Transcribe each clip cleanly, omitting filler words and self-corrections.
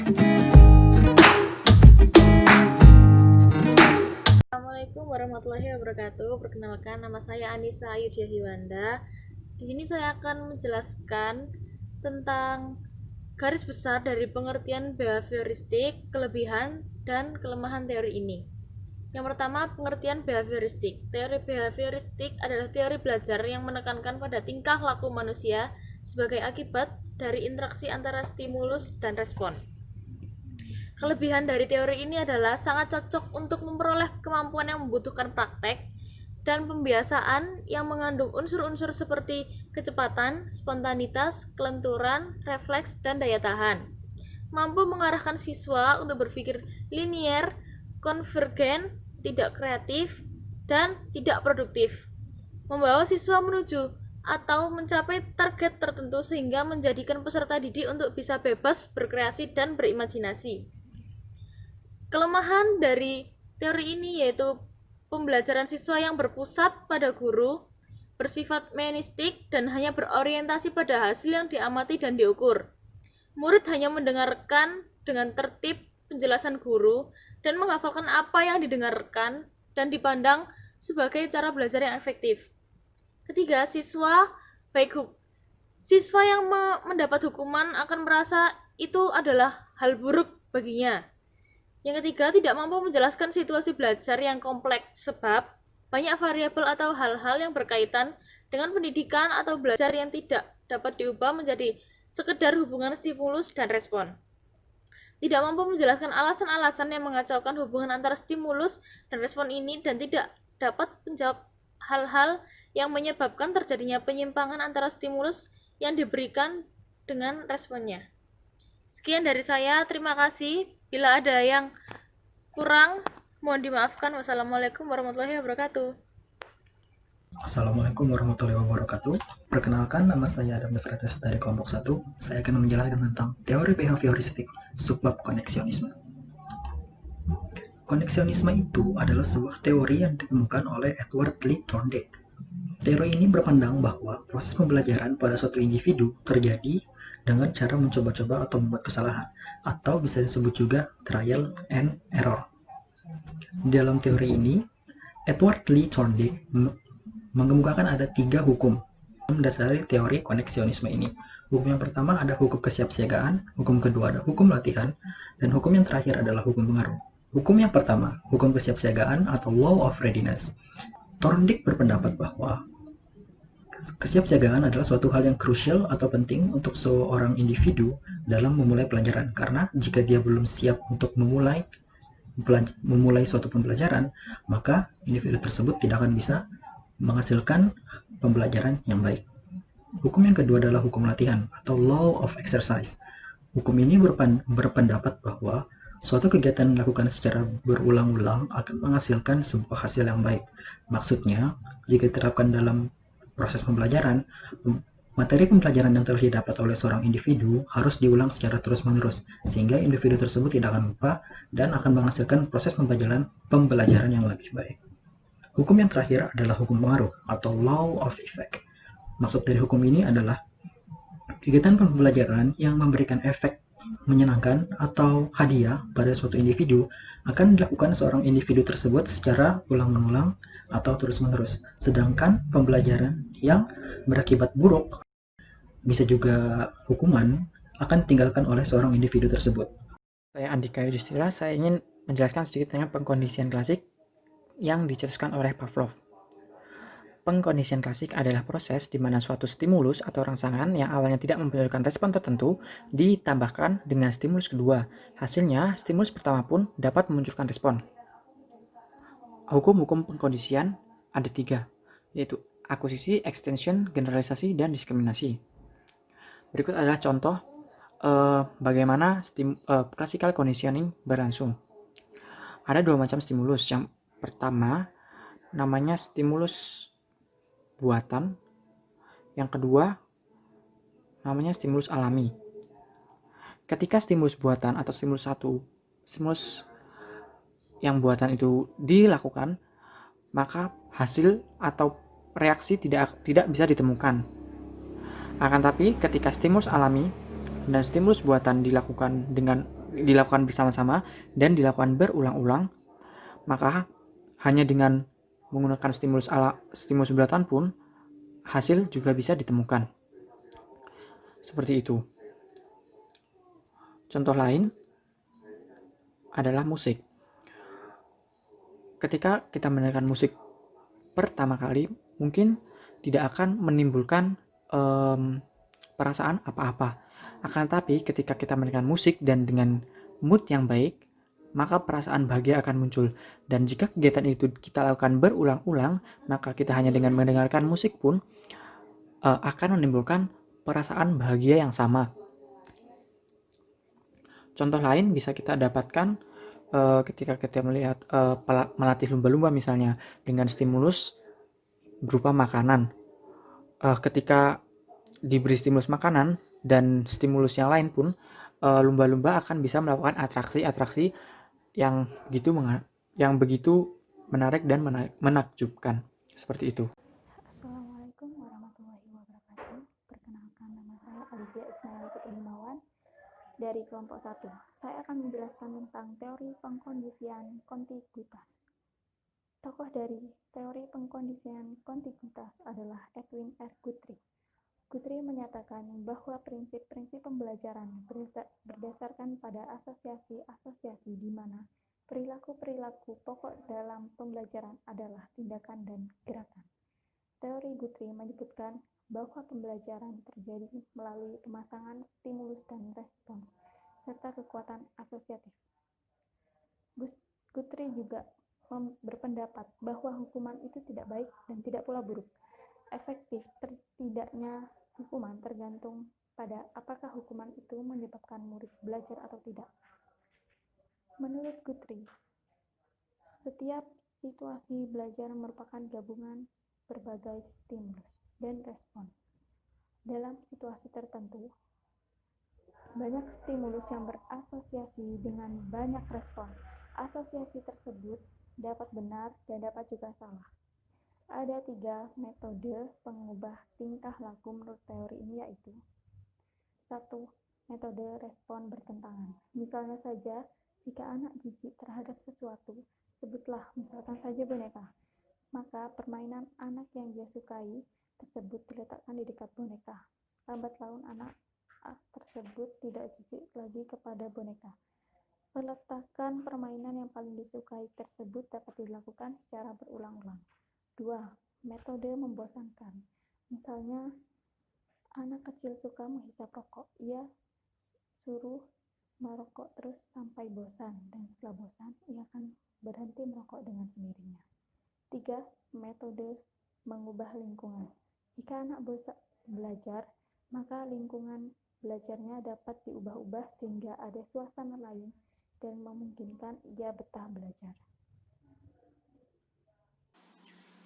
Assalamualaikum warahmatullahi wabarakatuh. Perkenalkan, nama saya Anissa Yudhya Hiwanda. Di sini saya akan menjelaskan tentang garis besar dari pengertian behavioristik, kelebihan dan kelemahan teori ini. Yang pertama, pengertian behavioristik. Teori behavioristik adalah teori belajar yang menekankan pada tingkah laku manusia sebagai akibat dari interaksi antara stimulus dan respon. Kelebihan dari teori ini adalah sangat cocok untuk memperoleh kemampuan yang membutuhkan praktek dan pembiasaan yang mengandung unsur-unsur seperti kecepatan, spontanitas, kelenturan, refleks, dan daya tahan. Mampu mengarahkan siswa untuk berpikir linier, konvergen, tidak kreatif, dan tidak produktif. Membawa siswa menuju atau mencapai target tertentu sehingga menjadikan peserta didik untuk bisa bebas berkreasi dan berimajinasi. Kelemahan dari teori ini yaitu pembelajaran siswa yang berpusat pada guru, bersifat menistik, dan hanya berorientasi pada hasil yang diamati dan diukur. Murid hanya mendengarkan dengan tertib penjelasan guru dan menghafalkan apa yang didengarkan dan dipandang sebagai cara belajar yang efektif. Ketiga, siswa yang mendapat hukuman akan merasa itu adalah hal buruk baginya. Yang ketiga, tidak mampu menjelaskan situasi belajar yang kompleks sebab banyak variabel atau hal-hal yang berkaitan dengan pendidikan atau belajar yang tidak dapat diubah menjadi sekedar hubungan stimulus dan respon. Tidak mampu menjelaskan alasan-alasan yang mengacaukan hubungan antara stimulus dan respon ini dan tidak dapat menjawab hal-hal yang menyebabkan terjadinya penyimpangan antara stimulus yang diberikan dengan responnya. Sekian dari saya, terima kasih. Bila ada yang kurang, mohon dimaafkan. Wassalamualaikum warahmatullahi wabarakatuh. Assalamualaikum warahmatullahi wabarakatuh. Perkenalkan, nama saya Adam Nefretes dari kelompok 1. Saya akan menjelaskan tentang teori behavioristik subbab koneksionisme. Koneksionisme itu adalah sebuah teori yang ditemukan oleh Edward Lee Thorndike. Teori ini berpandang bahwa proses pembelajaran pada suatu individu terjadi dengan cara mencoba-coba atau membuat kesalahan, atau bisa disebut juga trial and error. Di dalam teori ini, Edward Lee Thorndike mengemukakan ada 3 hukum mendasari teori koneksionisme ini. Hukum yang pertama ada hukum kesiapsiagaan, hukum kedua ada hukum latihan, dan hukum yang terakhir adalah hukum pengaruh. Hukum yang pertama, hukum kesiapsiagaan atau law of readiness. Thorndike berpendapat bahwa kesiapsiagaan adalah suatu hal yang krusial atau penting untuk seorang individu dalam memulai pelajaran, karena jika dia belum siap untuk memulai suatu pembelajaran, maka individu tersebut tidak akan bisa menghasilkan pembelajaran yang baik. Hukum yang kedua adalah hukum latihan atau law of exercise. Hukum ini berpendapat bahwa suatu kegiatan dilakukan secara berulang-ulang akan menghasilkan sebuah hasil yang baik. Maksudnya, jika diterapkan dalam proses pembelajaran, materi pembelajaran yang telah didapat oleh seorang individu harus diulang secara terus-menerus, sehingga individu tersebut tidak akan lupa dan akan menghasilkan proses pembelajaran yang lebih baik. Hukum yang terakhir adalah hukum pengaruh atau law of effect. Maksud dari hukum ini adalah kegiatan pembelajaran yang memberikan efek menyenangkan atau hadiah pada suatu individu akan dilakukan seorang individu tersebut secara ulang-ulang atau terus-menerus. Sedangkan pembelajaran yang berakibat buruk, bisa juga hukuman, akan ditinggalkan oleh seorang individu tersebut. Saya Andika Yudhistira, saya ingin menjelaskan sedikit tentang pengkondisian klasik yang dicetuskan oleh Pavlov. Pengkondisian klasik adalah proses di mana suatu stimulus atau rangsangan yang awalnya tidak menunjukkan respon tertentu ditambahkan dengan stimulus kedua. Hasilnya, stimulus pertama pun dapat memunculkan respon. Hukum-hukum pengkondisian ada 3, yaitu akuisisi, extension, generalisasi, dan diskriminasi. Berikut adalah contoh bagaimana classical conditioning berlangsung. Ada 2 macam stimulus. Yang pertama namanya stimulus buatan, yang kedua namanya stimulus alami. Ketika stimulus buatan atau stimulus yang buatan itu dilakukan, maka hasil atau reaksi tidak bisa ditemukan. Akan tapi ketika stimulus alami dan stimulus buatan dilakukan dengan dilakukan bersama-sama dan dilakukan berulang-ulang, maka hanya dengan menggunakan stimulus bulatan pun hasil juga bisa ditemukan. Seperti itu. Contoh lain adalah musik. Ketika kita mendengarkan musik pertama kali, mungkin tidak akan menimbulkan perasaan apa-apa. Akan tetapi ketika kita mendengarkan musik dan dengan mood yang baik, maka perasaan bahagia akan muncul. Dan jika kegiatan itu kita lakukan berulang-ulang, maka kita hanya dengan mendengarkan musik pun akan menimbulkan perasaan bahagia yang sama. Contoh lain bisa kita dapatkan ketika kita melihat melatih lumba-lumba misalnya dengan stimulus berupa makanan. Ketika diberi stimulus makanan dan stimulus yang lain pun, lumba-lumba akan bisa melakukan atraksi-atraksi yang begitu menarik dan menakjubkan. Seperti itu. Assalamualaikum warahmatullahi wabarakatuh. Perkenalkan, nama saya Alivia Ismail Putri dari kelompok 1. Saya akan menjelaskan tentang teori pengkondisian kontiguitas. Tokoh dari teori pengkondisian kontiguitas adalah Edwin R. Guthrie. Guthrie menyatakan bahwa prinsip-prinsip pembelajaran berdasarkan pada asosiasi-asosiasi di mana perilaku-perilaku pokok dalam pembelajaran adalah tindakan dan gerakan. Teori Guthrie menyebutkan bahwa pembelajaran terjadi melalui pemasangan stimulus dan respons, serta kekuatan asosiatif. Guthrie juga berpendapat bahwa hukuman itu tidak baik dan tidak pula buruk. Efektif tidaknya hukuman tergantung pada apakah hukuman itu menyebabkan murid belajar atau tidak. Menurut Guthrie, setiap situasi belajar merupakan gabungan berbagai stimulus dan respon. Dalam situasi tertentu, banyak stimulus yang berasosiasi dengan banyak respon. Asosiasi tersebut dapat benar dan dapat juga salah. Ada 3 metode pengubah tingkah laku menurut teori ini, yaitu 1. Metode respon bertentangan. Misalnya saja, jika anak jijik terhadap sesuatu, sebutlah misalkan saja boneka, maka permainan anak yang dia sukai tersebut diletakkan di dekat boneka. Lambat laun anak tersebut tidak jijik lagi kepada boneka. Peletakan permainan yang paling disukai tersebut dapat dilakukan secara berulang-ulang. 2. Metode membosankan. Misalnya, anak kecil suka menghisap rokok. Ia suruh merokok terus sampai bosan, dan setelah bosan, ia akan berhenti merokok dengan sendirinya. 3. Metode mengubah lingkungan. Jika anak belajar, maka lingkungan belajarnya dapat diubah-ubah sehingga ada suasana lain dan memungkinkan ia betah belajar.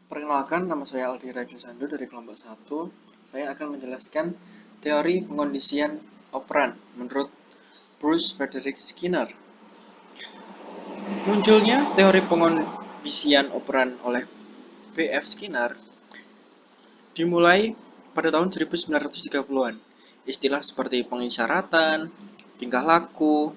Perkenalkan, nama saya Aldi Rajasando dari kelompok 1. Saya akan menjelaskan teori pengkondisian operan menurut Bruce Frederick Skinner. Munculnya teori pengkondisian operan oleh B.F. Skinner dimulai pada tahun 1930-an. Istilah seperti pengisyaratan, tingkah laku,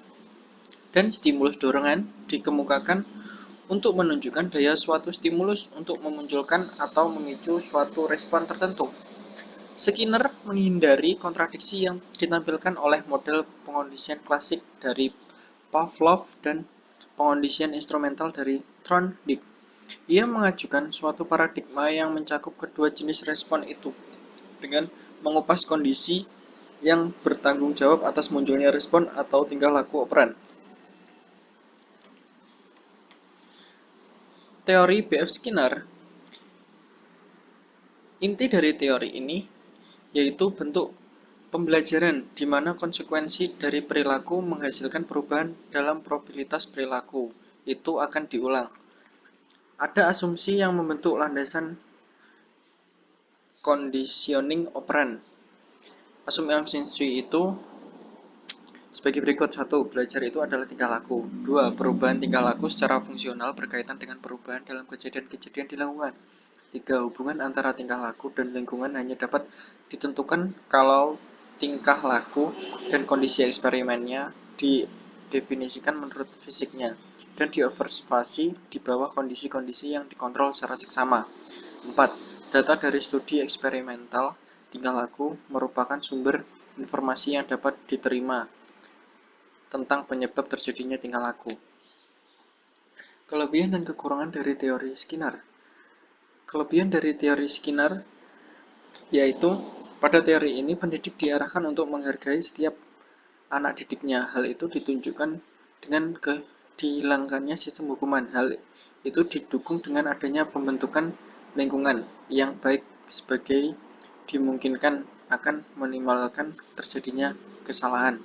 dan stimulus dorongan dikemukakan untuk menunjukkan daya suatu stimulus untuk memunculkan atau memicu suatu respon tertentu. Skinner menghindari kontradiksi yang ditampilkan oleh model pengkondisian klasik dari Pavlov dan pengkondisian instrumental dari Thorndike. Ia mengajukan suatu paradigma yang mencakup kedua jenis respon itu dengan mengupas kondisi yang bertanggung jawab atas munculnya respon atau tingkah laku operan. Teori B.F. Skinner. Inti dari teori ini yaitu bentuk pembelajaran di mana konsekuensi dari perilaku menghasilkan perubahan dalam probabilitas perilaku. Itu akan diulang. Ada asumsi yang membentuk landasan conditioning operan. Asumsi itu sebagai berikut. 1. Belajar itu adalah tingkah laku. 2. Perubahan tingkah laku secara fungsional berkaitan dengan perubahan dalam kejadian-kejadian di lingkungan. 3. Hubungan antara tingkah laku dan lingkungan hanya dapat ditentukan kalau tingkah laku dan kondisi eksperimennya didefinisikan menurut fisiknya dan diobservasi di bawah kondisi-kondisi yang dikontrol secara seksama. 4. Data dari studi eksperimental tingkah laku merupakan sumber informasi yang dapat diterima tentang penyebab terjadinya tingkah laku. Kelebihan dan kekurangan dari teori Skinner. Kelebihan dari teori Skinner yaitu pada teori ini pendidik diarahkan untuk menghargai setiap anak didiknya. Hal itu ditunjukkan dengan dihilangkannya sistem hukuman. Hal itu didukung dengan adanya pembentukan lingkungan yang baik sebagai dimungkinkan akan meminimalkan terjadinya kesalahan.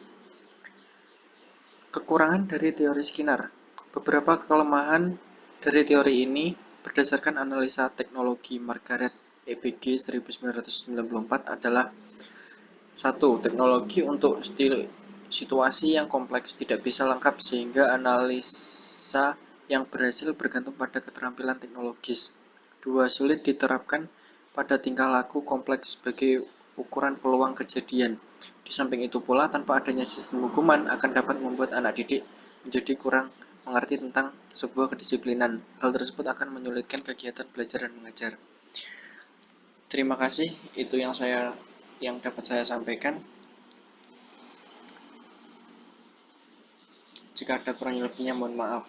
Kekurangan dari teori Skinner. Beberapa kelemahan dari teori ini berdasarkan analisa teknologi Margaret EBG 1994 adalah 1. Teknologi untuk situasi yang kompleks tidak bisa lengkap sehingga analisa yang berhasil bergantung pada keterampilan teknologis. 2. Sulit diterapkan pada tingkah laku kompleks sebagai ukuran peluang kejadian. Di samping itu pula, tanpa adanya sistem hukuman akan dapat membuat anak didik menjadi kurang mengerti tentang sebuah kedisiplinan. Hal tersebut akan menyulitkan kegiatan belajar dan mengajar. Terima kasih, itu yang dapat saya sampaikan. Jika ada kurang lebihnya, mohon maaf.